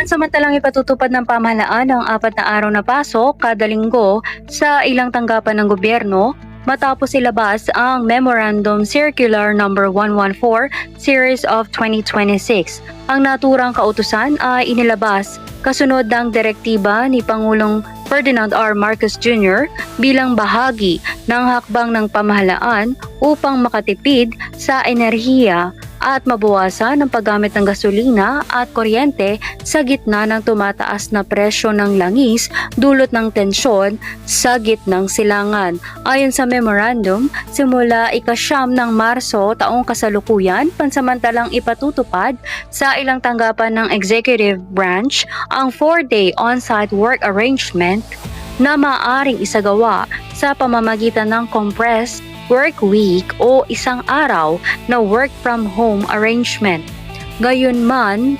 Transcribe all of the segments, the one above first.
Pansamantalang ipatutupad ng pamahalaan ang 4 na araw na pasok kada linggo sa ilang tanggapan ng gobyerno matapos ilabas ang Memorandum Circular No. 114 Series of 2026. Ang naturang kautusan ay inilabas kasunod ng direktiba ni Pangulong Ferdinand R. Marcos Jr. bilang bahagi ng hakbang ng pamahalaan upang makatipid sa enerhiya at mabawasan ang paggamit ng gasolina at kuryente sa gitna ng tumataas na presyo ng langis dulot ng tensyon sa gitnang silangan. Ayon sa memorandum, simula ika-9 ng Marso taong kasalukuyan, pansamantalang ipatutupad sa ilang tanggapan ng executive branch ang 4-day on-site work arrangement na maaaring isagawa sa pamamagitan ng compressed work week o isang araw na work from home arrangement. Gayunpaman,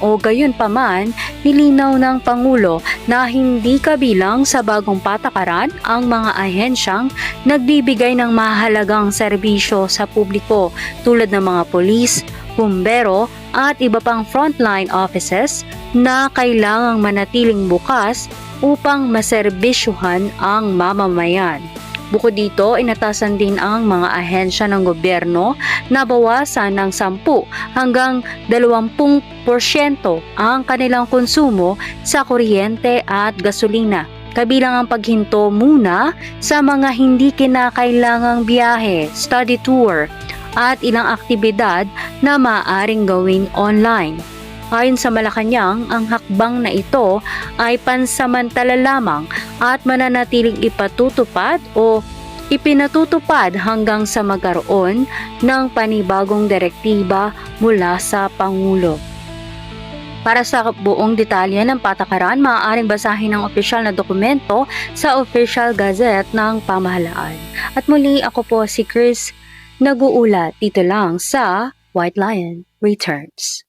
nilinaw ng Pangulo na hindi kabilang sa bagong patakaran ang mga ahensyang nagbibigay ng mahalagang serbisyo sa publiko tulad ng mga pulis, bumbero at iba pang frontline offices na kailangang manatiling bukas upang maserbisyuhan ang mamamayan. Bukod dito, inatasan din ang mga ahensya ng gobyerno na bawasan ng 10 hanggang 20% ang kanilang konsumo sa kuryente at gasolina, kabilang ang paghinto muna sa mga hindi kinakailangang biyahe, study tour, at ilang aktibidad na maaaring gawin online. Ayon sa Malacanang, ang hakbang na ito ay pansamantala lamang at mananatiling ipatutupad o ipinatutupad hanggang sa magkaroon ng panibagong direktiba mula sa Pangulo. Para sa buong detalye ng patakaran, maaaring basahin ang opisyal na dokumento sa Official Gazette ng Pamahalaan. At muli, ako po si Chris, nag-uulat dito lang sa White Lion Returns.